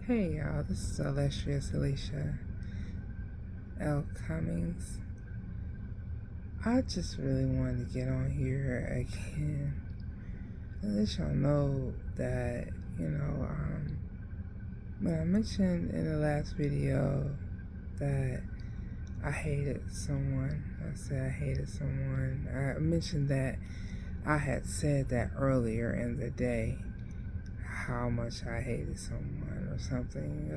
Hey y'all, this is Illustrious Alicia L. Cummings. I just really wanted to get on here again and let y'all know that, when I mentioned in the last video that I hated someone, I said I hated someone. I mentioned that I had said that earlier in the day, how much I hated someone or something.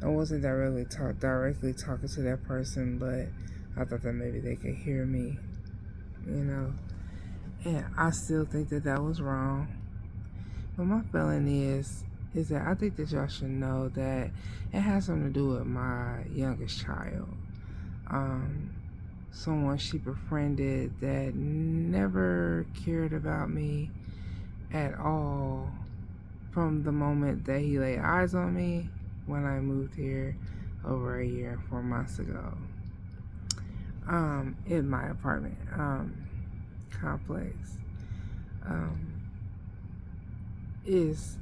I wasn't directly talking to that person, but I thought that maybe they could hear me, you know. And I still think that that was wrong. But my feeling is that I think that y'all should know that it has something to do with my youngest child. Someone she befriended that never cared about me at all from the moment that he laid eyes on me when I moved here over a year and 4 months ago. In my apartment complex. Is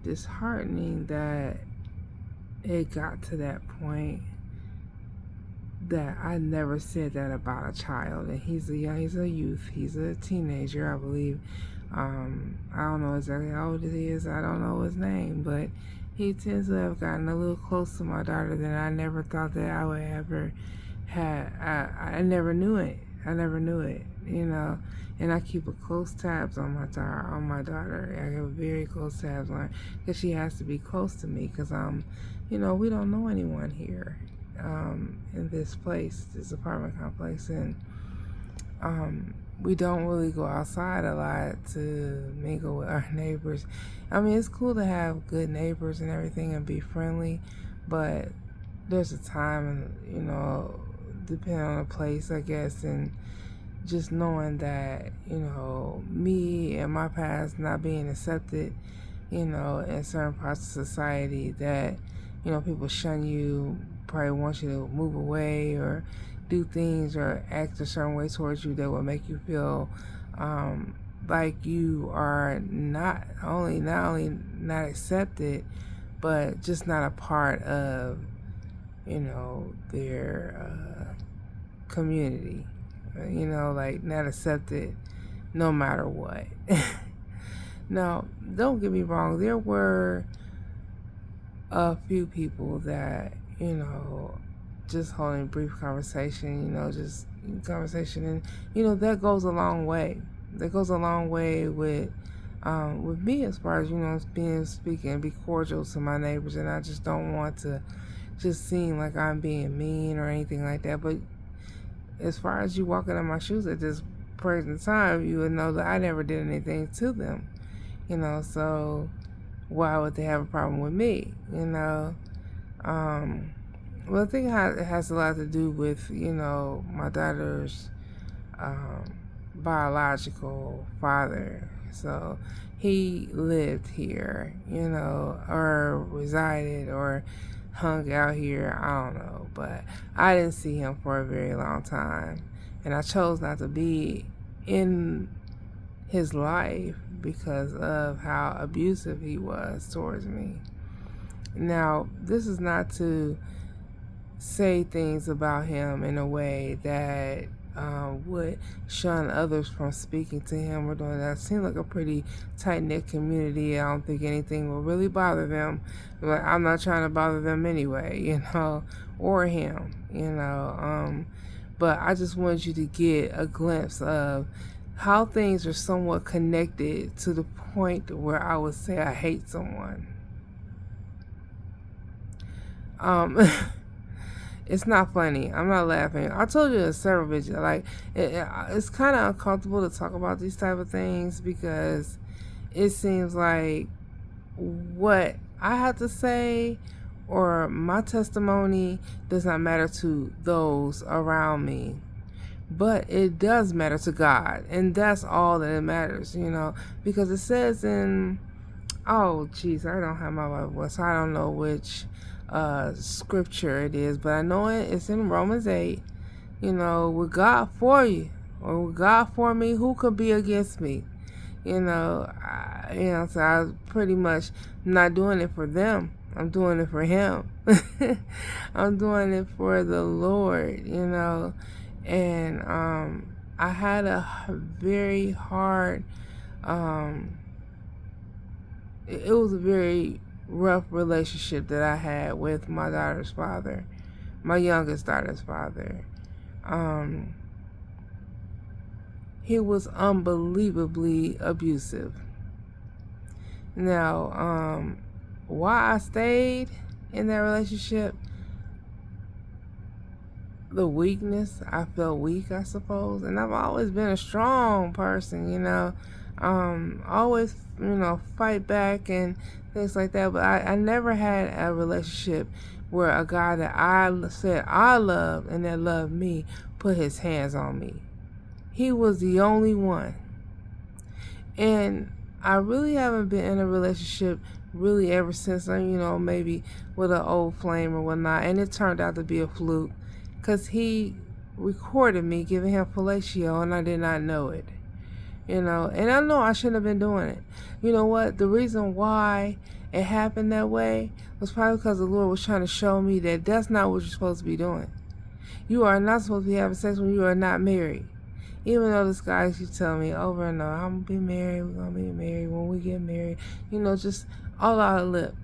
disheartening that it got to that point that I never said that about a child. And he's a youth, he's a teenager, I believe. I don't know exactly how old he is, I don't know his name, but he tends to have gotten a little close to my daughter than I never thought that I would ever have. I never knew it. And I keep a close tabs on my daughter. I have very close tabs on her because she has to be close to me because we don't know anyone here in this place, this apartment complex, and we don't really go outside a lot to mingle with our neighbors. I mean, it's cool to have good neighbors and everything and be friendly, but there's a time, and depending on the place, I guess, and just knowing that, me and my past not being accepted, in certain parts of society, that, people shun you, probably want you to move away or do things or act a certain way towards you that will make you feel like you are not only not accepted, but just not a part of, their community. Like not accepted no matter what. Now, don't get me wrong, there were a few people that, just holding brief conversation, just conversation, and, that goes a long way. That goes a long way with me as far as, speaking, be cordial to my neighbors, and I just don't want to just seem like I'm being mean or anything like that. But as far as you walking in my shoes at this present time, you would know that I never did anything to them, so why would they have a problem with me, Well, I think it has a lot to do with, my daughter's biological father. So he lived here, or resided or hung out here, I don't know, but I didn't see him for a very long time, and I chose not to be in his life because of how abusive he was towards me. Now, this is not to say things about him in a way that would shun others from speaking to him or doing that. It seemed like a pretty tight-knit community. I don't think anything will really bother them. But I'm not trying to bother them anyway, or him, but I just wanted you to get a glimpse of how things are somewhat connected to the point where I would say I hate someone. It's not funny. I'm not laughing. I told you in several videos, like, it's kind of uncomfortable to talk about these type of things because it seems like what I have to say or my testimony does not matter to those around me. But it does matter to God, and that's all that it matters, because it says in, oh, jeez, I don't have my Bible, so I don't know which scripture it is, but I know it's in Romans 8, with God for you, or with God for me, who could be against me? So I was pretty much not doing it for them. I'm doing it for him. I'm doing it for the Lord, and I had a very hard, it was a very rough relationship that I had with my daughter's father, my youngest daughter's father. He was unbelievably abusive. Now, why I stayed in that relationship, the weakness, I felt weak, I suppose. And I've always been a strong person, always, fight back and things like that. But I never had a relationship where a guy that I said I loved and that loved me put his hands on me. He was the only one. And I really haven't been in a relationship really ever since, maybe with an old flame or whatnot. And it turned out to be a fluke because he recorded me giving him fellatio and I did not know it. And I know I shouldn't have been doing it. You know what? The reason why it happened that way was probably because the Lord was trying to show me that that's not what you're supposed to be doing. You are not supposed to be having sex when you are not married. Even though this guy keeps telling me over and over, I'm going to be married, we're going to be married when we get married. Just all out of lip.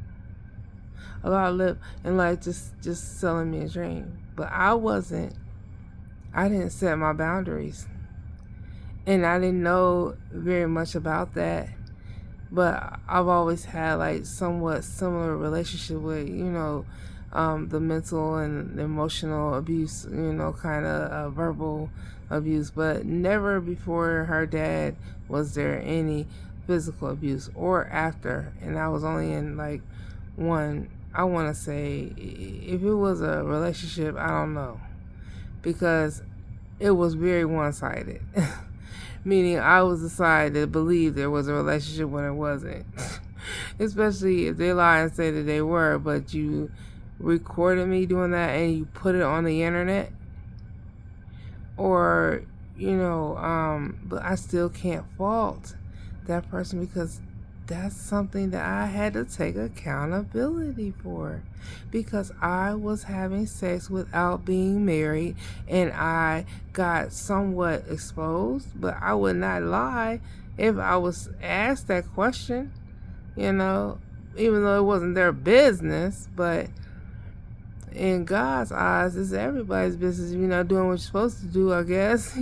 A lot of lip and like just selling me a dream. But I didn't set my boundaries. And I didn't know very much about that. But I've always had like somewhat similar relationship with, the mental and emotional abuse, kind of verbal abuse. But never before her dad was there any physical abuse or after. And I was only in like one, I want to say, if it was a relationship, I don't know. Because it was very one-sided. Meaning I was the side that believed there was a relationship when it wasn't. Especially if they lie and say that they were, but you recorded me doing that and you put it on the internet. Or, but I still can't fault that person because that's something that I had to take accountability for, because I was having sex without being married and I got somewhat exposed, but I would not lie if I was asked that question, even though it wasn't their business. But in God's eyes, it's everybody's business if you're not doing what you're supposed to do, I guess,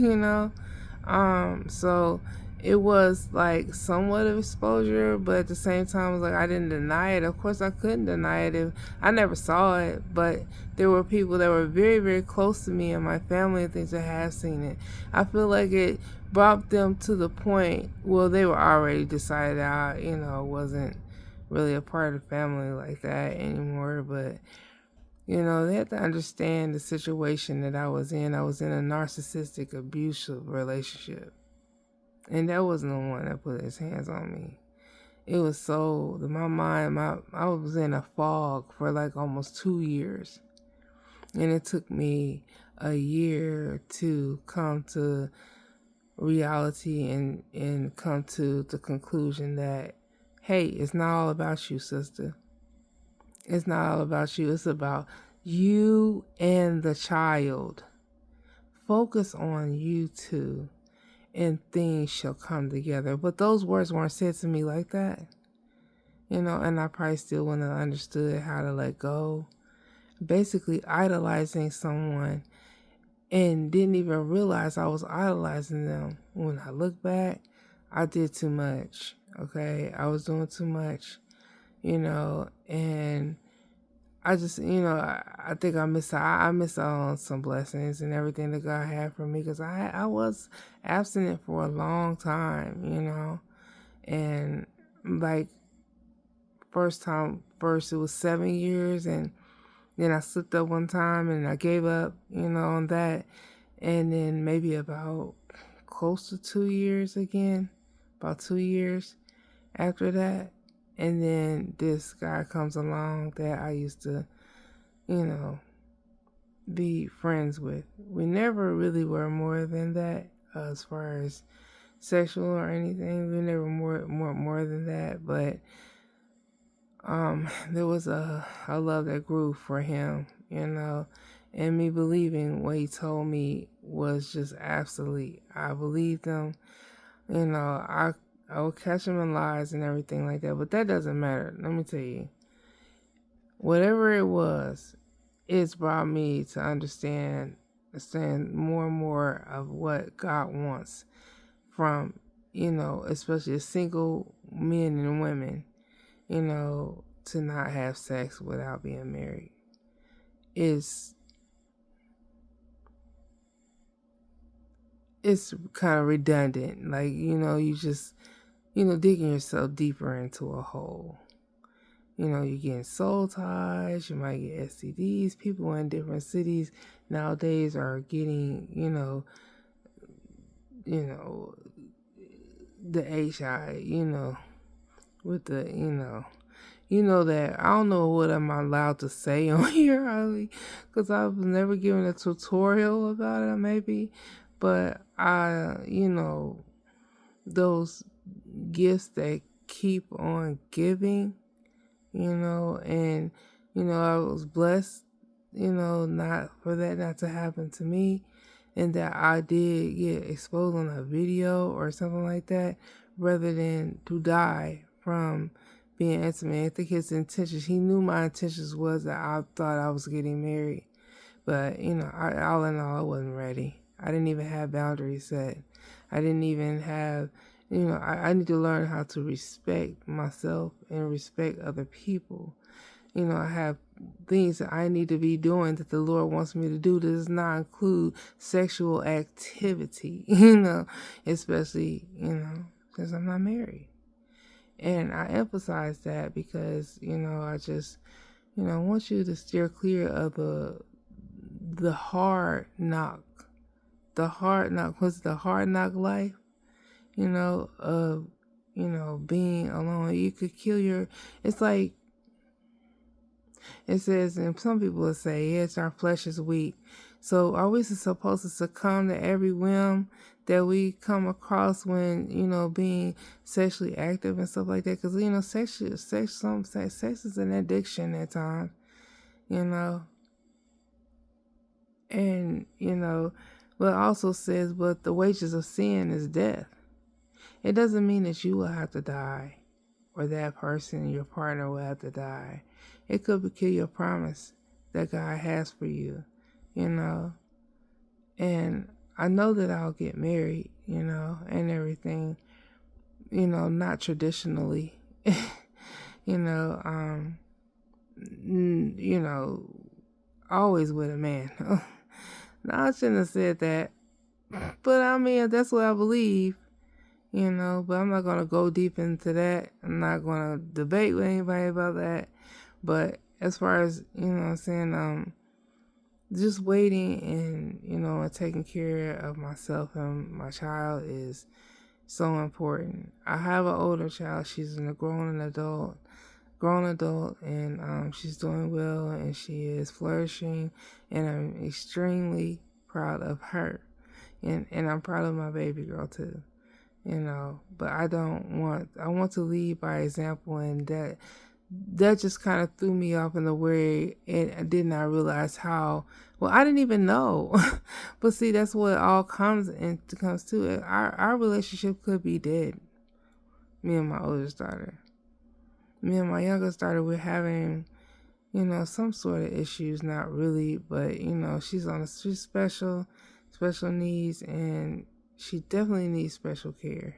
so it was like somewhat of exposure, but at the same time, it was like I didn't deny it. Of course, I couldn't deny it if I never saw it, but there were people that were very, very close to me and my family and things that have seen it. I feel like it brought them to the point, well, they were already decided out, wasn't really a part of the family like that anymore, but they had to understand the situation that I was in. I was in a narcissistic, abusive relationship. And that wasn't the one that put his hands on me. It was my mind, I was in a fog for like almost 2 years. And it took me a year to come to reality and come to the conclusion that, hey, it's not all about you, sister. It's not all about you. It's about you and the child. Focus on you two, and things shall come together. But those words weren't said to me like that. And I probably still wouldn't have understood how to let go. Basically idolizing someone and didn't even realize I was idolizing them. When I look back, I did too much. Okay? I was doing too much, and I just, I think I missed out on some blessings and everything that God had for me, because I was abstinent for a long time, and like first it was 7 years, and then I slipped up one time and I gave up, on that, and then maybe about close to 2 years again, about 2 years after that. And then this guy comes along that I used to, be friends with. We never really were more than that as far as sexual or anything. We never more than that, but there was a love that grew for him, and me believing what he told me was just absolute. I believed him. I would catch him in lies and everything like that, but that doesn't matter. Let me tell you, whatever it was, it's brought me to understand more and more of what God wants from, especially single men and women, to not have sex without being married. It's kind of redundant. Like, you just, digging yourself deeper into a hole. You're getting soul ties, you might get STDs. People in different cities nowadays are getting, the HI, with the, that I don't know what I'm allowed to say on here, Harley, because I was never given a tutorial about it, maybe, but those gifts that keep on giving, and I was blessed, not for that not to happen to me, and that I did get exposed on a video or something like that, rather than to die from being intimate. I think his intentions, he knew my intentions was that I thought I was getting married, but all in all, I wasn't ready. I didn't even have boundaries set. I didn't even have, I need to learn how to respect myself and respect other people. I have things that I need to be doing that the Lord wants me to do that does not include sexual activity, especially, because I'm not married. And I emphasize that because, I just, want you to steer clear of the hard knock. The hard knock was the hard knock life, of, being alone. You could kill it's like, it says, and some people will say, yes, our flesh is weak. So are we supposed to succumb to every whim that we come across when, being sexually active and stuff like that? Because, some say sex is an addiction at times, and, but it also says, but the wages of sin is death. It doesn't mean that you will have to die or that person, your partner, will have to die. It could kill your promise that God has for you, And I know that I'll get married, and everything, not traditionally, always with a man. No, I shouldn't have said that. But I mean, that's what I believe, but I'm not going to go deep into that. I'm not going to debate with anybody about that. But as far as, I'm saying, just waiting and, and taking care of myself and my child is so important. I have an older child. She's a grown adult, and she's doing well, and she is flourishing, and I'm extremely proud of her, and I'm proud of my baby girl too, but I want to lead by example, and that just kind of threw me off in the way, and I did not realize how well. I didn't even know. But see, that's what it all comes to it. Our relationship could be dead. Me and my oldest daughter. Me and my youngest daughter, we're having, some sort of issues. Not really, but she's special needs, and she definitely needs special care.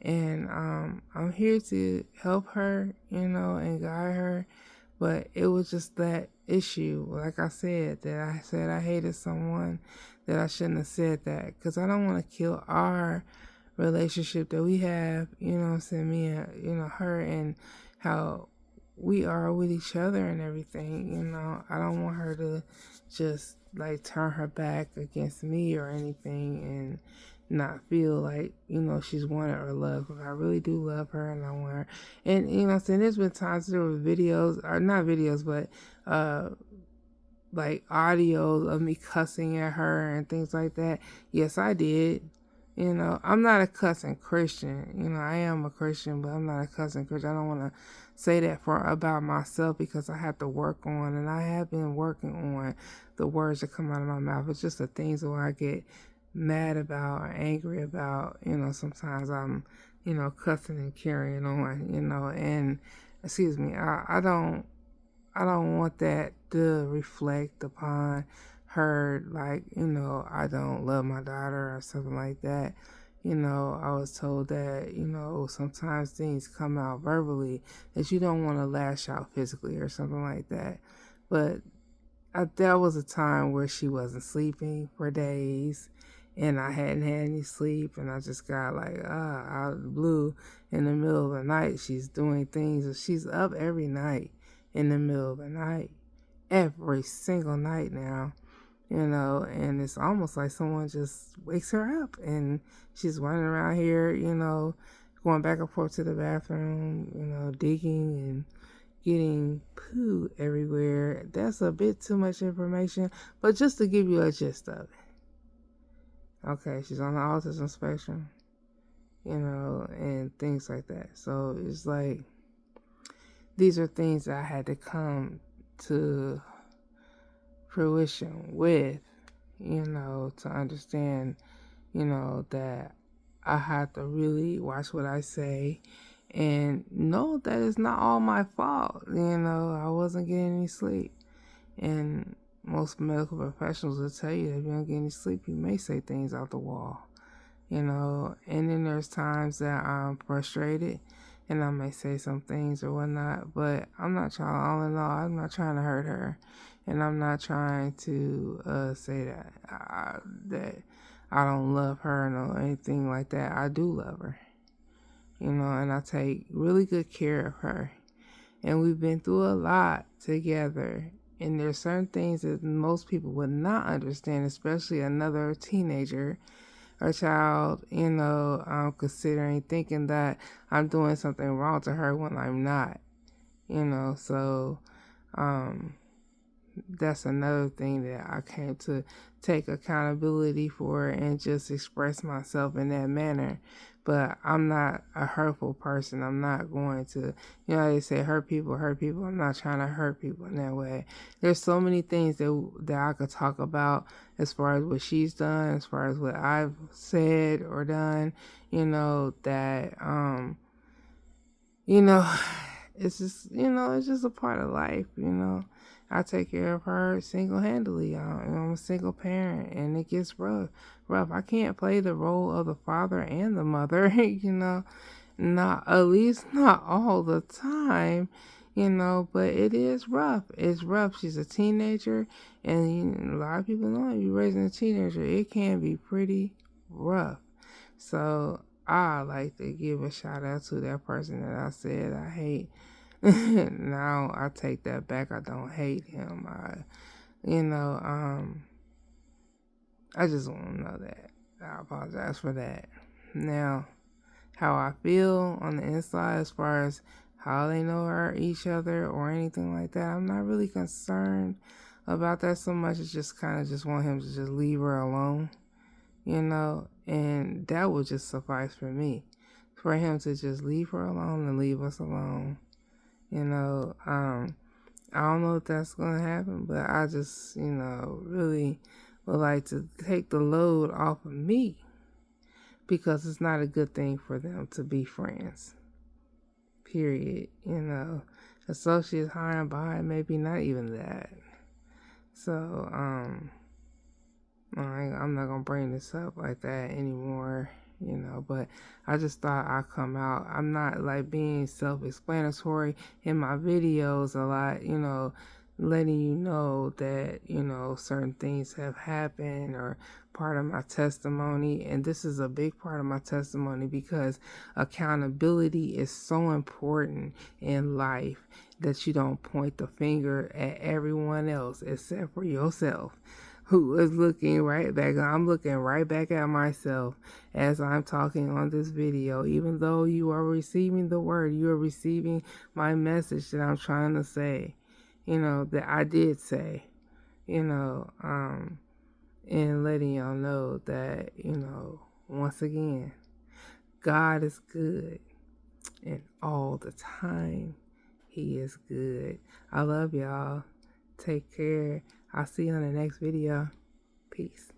And I'm here to help her, and guide her. But it was just that issue, like I said, I hated someone, that I shouldn't have said that, because I don't want to kill our relationship that we have, me and, her, and how we are with each other and everything, I don't want her to just like turn her back against me or anything, and not feel like, she's wanted or loved. I really do love her, and I want her. And, there's been times there were videos, or not videos, but, like audios of me cussing at her and things like that. Yes, I did. You know, I'm not a cussing Christian. You know, I am a Christian, but I'm not a cussing Christian. I don't want to say that for about myself because I have to work on, and I have been working on the words that come out of my mouth. It's just the things where I get mad about or angry about. You know, sometimes I'm, you know, cussing and carrying on. You know, and excuse me, I don't want that to reflect upon her, like, you know, I don't love my daughter or something like that. You know, I was told that, you know, sometimes things come out verbally that you don't want to lash out physically or something like that. But there was a time where she wasn't sleeping for days and I hadn't had any sleep, and I just got like, out of the blue in the middle of the night. She's doing things, she's up every night in the middle of the night, every single night now, you know, and it's almost like someone just wakes her up and she's running around here, you know, going back and forth to the bathroom, you know, digging and getting poo everywhere. That's a bit too much information, but just to give you a gist of it. Okay, she's on the autism spectrum, you know, and things like that. So it's like, these are things that I had to come to fruition with, you know, to understand, you know, that I have to really watch what I say and know that it's not all my fault. You know, I wasn't getting any sleep. And most medical professionals will tell you that if you don't get any sleep, you may say things out the wall. You know, and then there's times that I'm frustrated and I may say some things or whatnot, but I'm not trying, all in all, I'm not trying to hurt her. And I'm not trying to say that I don't love her or anything like that. I do love her, you know, and I take really good care of her. And we've been through a lot together. And there's certain things that most people would not understand, especially another teenager or child, you know, considering thinking that I'm doing something wrong to her when I'm not, you know. So that's another thing that I came to take accountability for and just express myself in that manner. But I'm not a hurtful person. I'm not going to, you know, they say hurt people, hurt people. I'm not trying to hurt people in that way. There's so many things that I could talk about as far as what she's done, as far as what I've said or done, you know, that, you know, it's just, you know, it's just a part of life, you know. I take care of her single-handedly. I'm a single parent, and it gets rough. I can't play the role of the father and the mother, you know, not, at least not all the time, you know, but it is rough. It's rough. She's a teenager, and you know, a lot of people know if you're raising a teenager, it can be pretty rough. So I like to give a shout out to that person that I said I hate. Now I take that back. I don't hate him. You know, I just want to know that. I apologize for that. Now, how I feel on the inside as far as how they know each other or anything like that, I'm not really concerned about that so much. It's just kind of just want him to just leave her alone, you know, and that would just suffice for me. For him to just leave her alone and leave us alone. You know, I don't know if that's going to happen, but I just, you know, really would like to take the load off of me because it's not a good thing for them to be friends. Period. You know, associates high and by, maybe not even that. So, I'm not going to bring this up like that anymore. You know, but I just thought I'd come out. I'm not like being self-explanatory in my videos a lot, you know, letting you know that, you know, certain things have happened or part of my testimony. And this is a big part of my testimony because accountability is so important in life that you don't point the finger at everyone else except for yourself. Who is looking right back. I'm looking right back at myself as I'm talking on this video. Even though you are receiving the word, you are receiving my message that I'm trying to say, you know, that I did say, you know, and letting y'all know that, you know, once again, God is good, and all the time, He is good. I love y'all. Take care. I'll see you on the next video. Peace.